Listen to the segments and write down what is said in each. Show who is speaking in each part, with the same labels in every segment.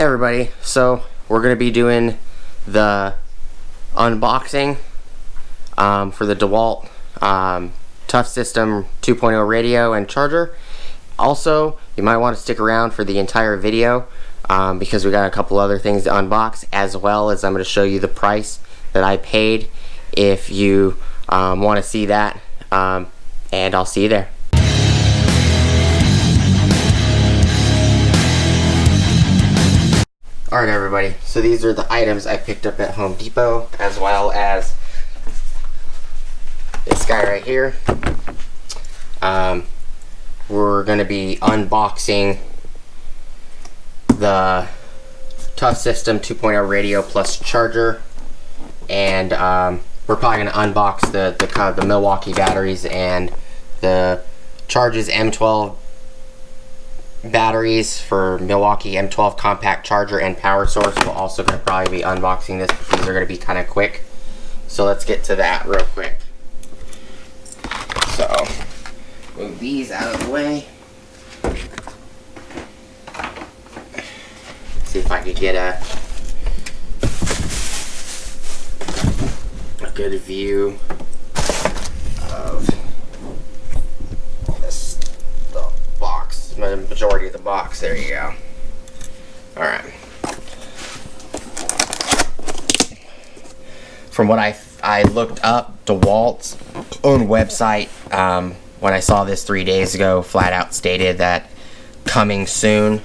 Speaker 1: everybody, so we're going to be doing the unboxing for the Dewalt Toughsystem 2.0 radio and charger. Also, you might want to stick around for the entire video because we got a couple other things to unbox, as well as I'm going to show you the price that I paid if you want to see that, and I'll see you there. Alright everybody, so these are the items I picked up at Home Depot, as well as this guy right here. We're going to be unboxing the Toughsystem 2.0 radio plus charger, and we're probably going to unbox the Milwaukee batteries and the Charge's M12 batteries for Milwaukee M12 compact charger and power source. We're also going to probably be unboxing this, but these are going to be kind of quick. So let's get to that real quick. So, move these out of the way. See if I could get a good view of this, the box, the majority of the box. There you go. Alright. From what I looked up, Dewalt's own website, when I saw this 3 days ago, flat out stated that coming soon.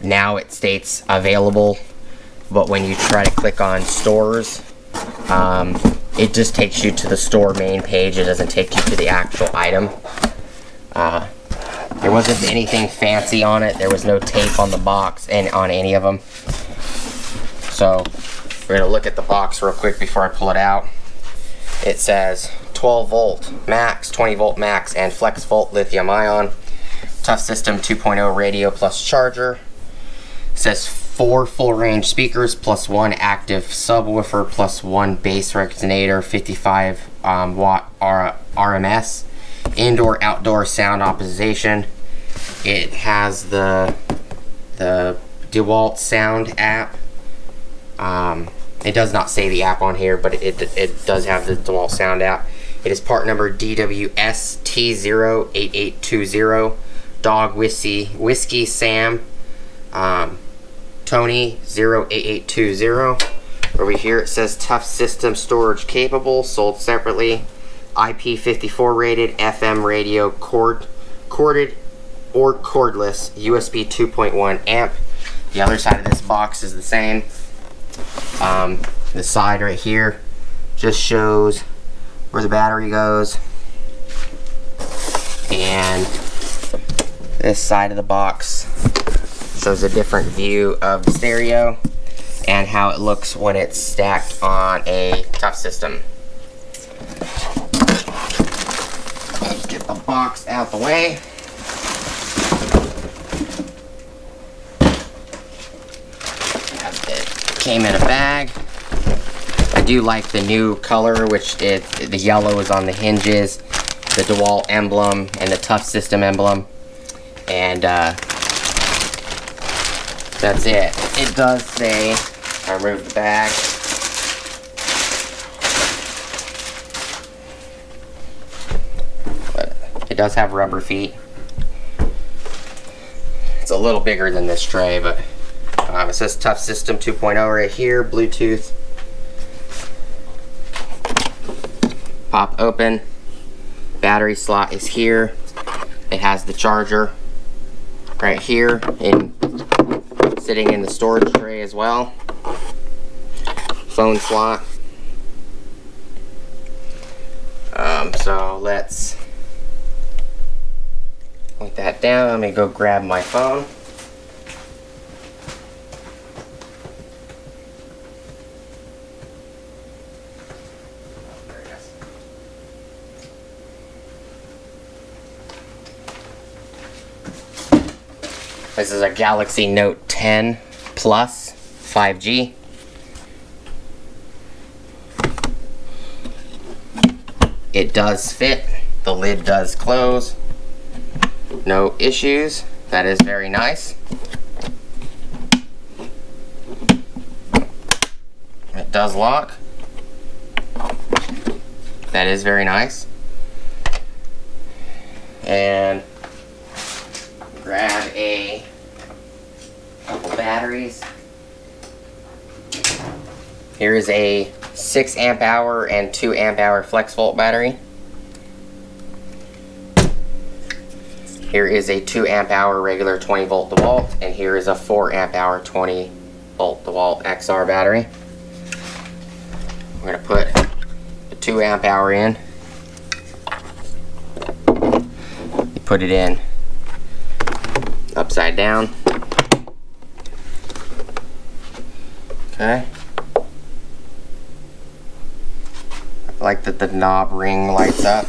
Speaker 1: Now it states available, but when you try to click on stores, it just takes you to the store main page. It doesn't take you to the actual item. There wasn't anything fancy on it. There was no tape on the box and on any of them. So we're going to look at the box real quick before I pull it out. It says 12 volt max, 20 volt max, and flex volt lithium ion. Toughsystem 2.0 radio plus charger. It says 4 full range speakers plus 1 active subwoofer plus 1 bass resonator, 55 watt RMS. Indoor outdoor sound optimization. It has the Dewalt sound app. It does not say the app on here, but it does have the Dewalt sound app. It is part number DWS-T08820. Dog Whiskey Sam Tony 08820. Over here it says Toughsystem storage capable, sold separately. IP54 rated, FM radio, corded or cordless, USB 2.1 amp. The other side of this box is the same. The side right here just shows where the battery goes, and this side of the box shows a different view of the stereo and how it looks when it's stacked on a Toughsystem. Let's get the box out the way. It came in a bag. I do like the new color, which is the yellow is on the hinges, the Dewalt emblem, and the Toughsystem emblem, and that's it. It does say, I removed the bag, but it does have rubber feet. It's a little bigger than this tray, but it says Toughsystem 2.0 right here, Bluetooth. Pop open. Battery slot is here. It has the charger right here, sitting in the storage tray as well. Phone slot. So let's point that down. Let me go grab my phone. This is a Galaxy Note 10 Plus 5G. It does fit. The lid does close. No issues. That is very nice. does lock. That is very nice. And grab a couple batteries. Here is a 6 amp hour and 2 amp hour flex volt battery. Here is a 2 amp hour regular 20 volt Dewalt, and here is a 4 amp hour 20 volt Dewalt XR battery. I'm going to put the 2 amp hour in. You put it in upside down. Okay. I like that the knob ring lights up.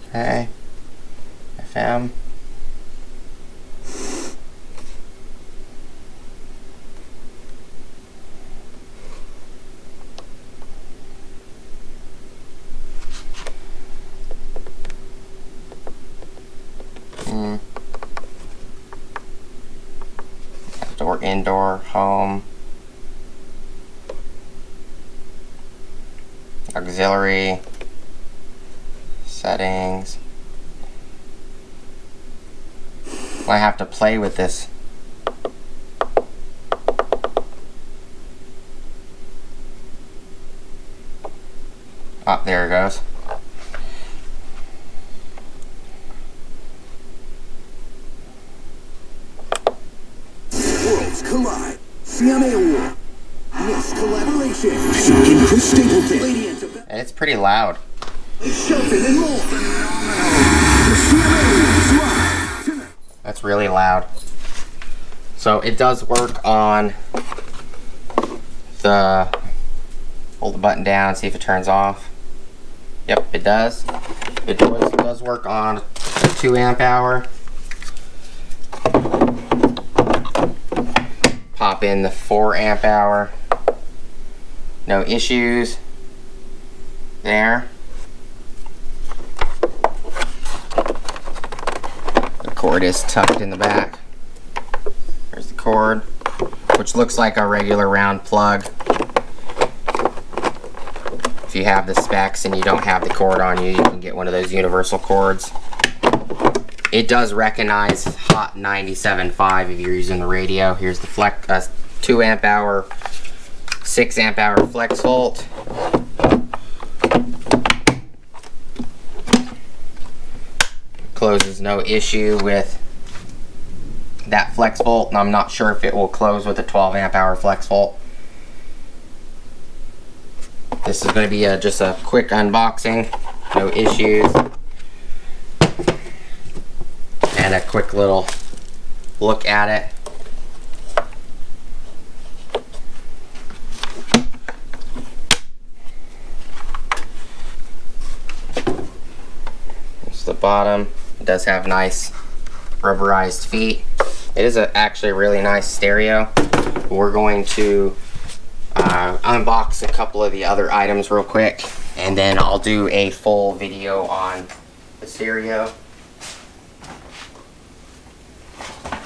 Speaker 1: Okay, FM. Outdoor, indoor, home. Auxiliary. Settings. I have to play with this. Oh, there it goes.
Speaker 2: Worlds collide. CMA Award. Yes, collaboration. And Chris Stapleton.
Speaker 1: And it's pretty loud.
Speaker 2: Shelton and more.
Speaker 1: That's really loud. So it does work on the, hold the button down, see if it turns off. Yep, it does. It does work on a 2 amp hour. Pop in the 4 amp hour. No issues there. Cord is tucked in the back. There's the cord, which looks like a regular round plug. If you have the specs and you don't have the cord on you, you can get one of those universal cords. It does recognize Hot 97.5 if you're using the radio. Here's the 2 amp hour, 6 amp hour flex volt. Closes no issue with that flex volt, and I'm not sure if it will close with a 12 amp hour flex volt. This is going to be just a quick unboxing, no issues, and a quick little look at it. It's the bottom. It does have nice rubberized feet. It is actually a really nice stereo. We're going to unbox a couple of the other items real quick, and then I'll do a full video on the stereo.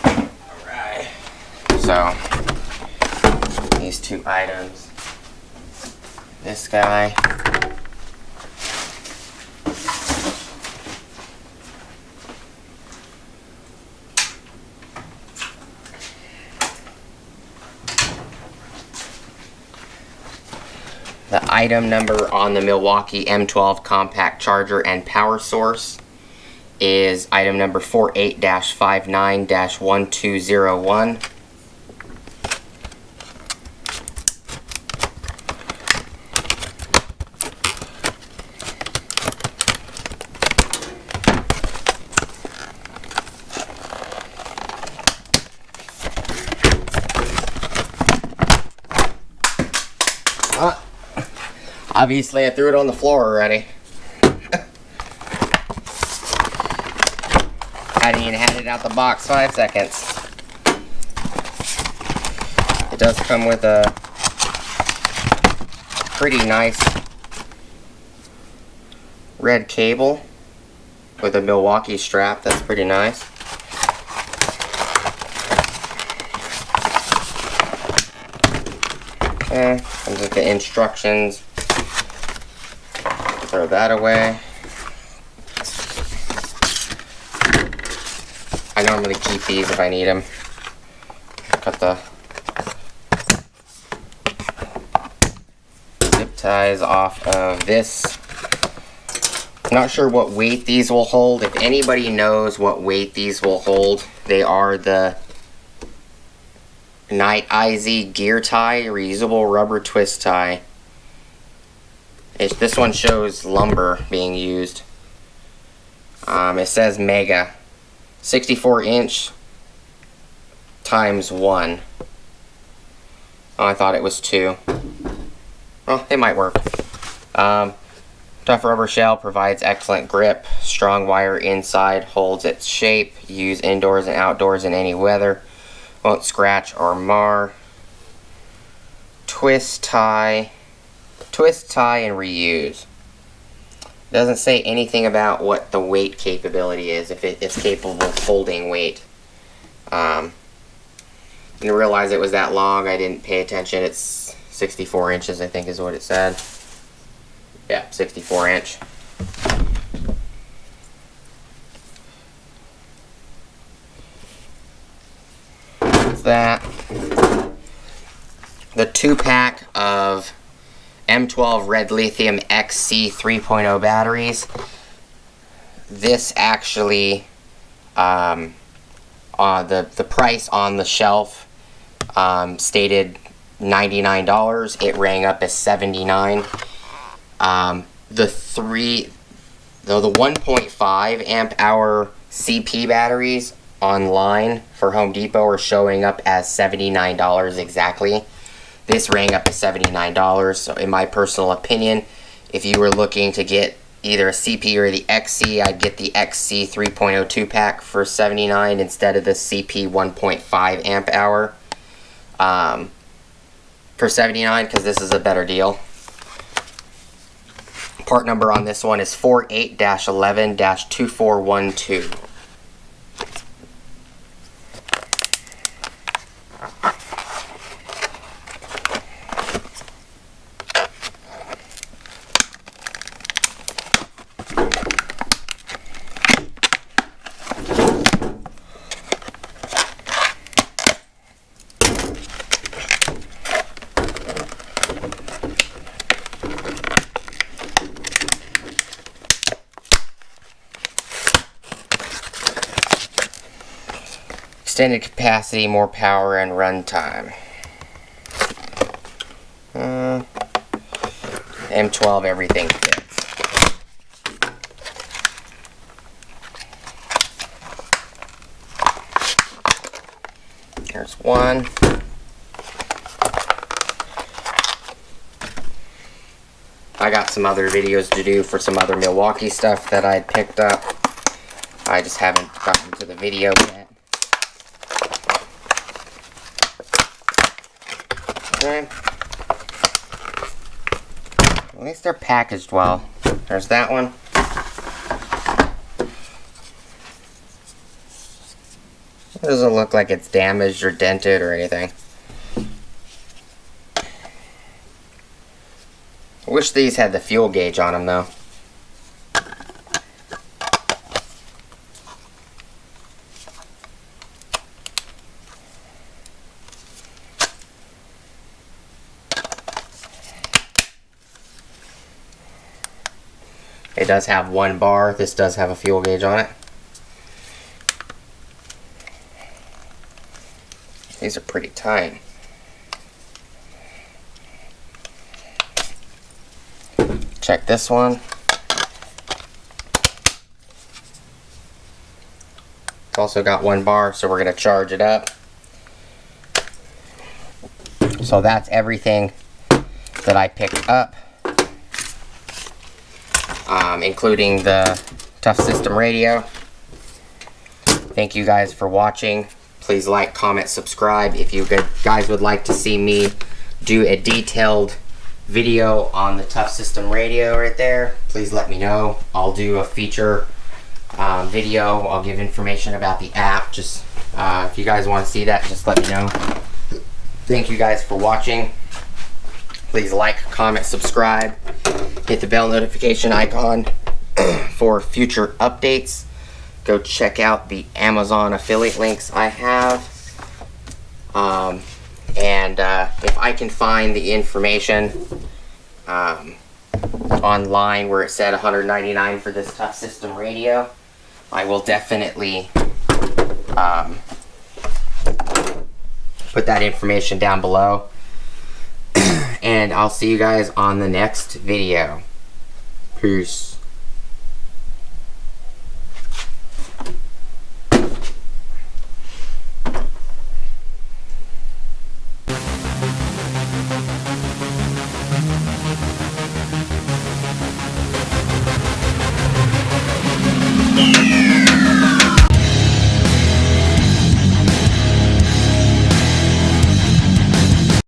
Speaker 1: Alright, so these 2 items. This guy. The item number on the Milwaukee M12 compact charger and power source is item number 48-59-1201. Obviously, I threw it on the floor already. Hadn't even had it out the box 5 seconds. It does come with a pretty nice red cable with a Milwaukee strap. That's pretty nice. Okay, comes with the instructions. Throw that away. I normally keep these if I need them. Cut the zip ties off of this. Not sure what weight these will hold. If anybody knows what weight these will hold, they are the Night IZ gear tie, reusable rubber twist tie. This one shows lumber being used. It says mega. 64 inch times 1. Oh, I thought it was 2. Well, it might work. Tough rubber shell provides excellent grip. Strong wire inside holds its shape. Use indoors and outdoors in any weather. Won't scratch or mar. Twist tie and reuse. Doesn't say anything about what the weight capability is, if it is capable of holding weight. Didn't realize it was that long. I didn't pay attention. It's 64 inches, I think is what it said. Yeah, 64 inch. That's that. The 2-pack of M12 Red Lithium XC 3.0 batteries. This actually, the price on the shelf stated $99. It rang up as $79. The 1.5 amp hour CP batteries online for Home Depot are showing up as $79 exactly. This rang up to $79, so in my personal opinion, if you were looking to get either a CP or the XC, I'd get the XC 3.0 2-pack for $79 instead of the CP 1.5 amp hour for $79, because this is a better deal. Part number on this one is 48-11-2412. Extended capacity, more power, and run time. M12, everything fits. There's one. I got some other videos to do for some other Milwaukee stuff that I picked up. I just haven't gotten to the video yet. Okay. At least they're packaged well. There's that one. It doesn't look like it's damaged or dented or anything. I wish these had the fuel gauge on them though. It does have one bar. This does have a fuel gauge on it. These are pretty tight. Check this one. It's also got one bar, so we're going to charge it up. So that's everything that I picked up. including the Toughsystem radio. Thank you guys for watching. Please like, comment, subscribe. If you guys would like to see me do a detailed video on the Toughsystem radio right there, please let me know. I'll do a feature video. I'll give information about the app. Just if you guys want to see that, just let me know. Thank you guys for watching. Please like, comment, subscribe. Hit the bell notification icon for future updates. Go check out the Amazon affiliate links I have. If I can find the information online where it said $199 for this Toughsystem radio, I will definitely put that information down below. And I'll see you guys on the next video. Peace.
Speaker 2: Yeah.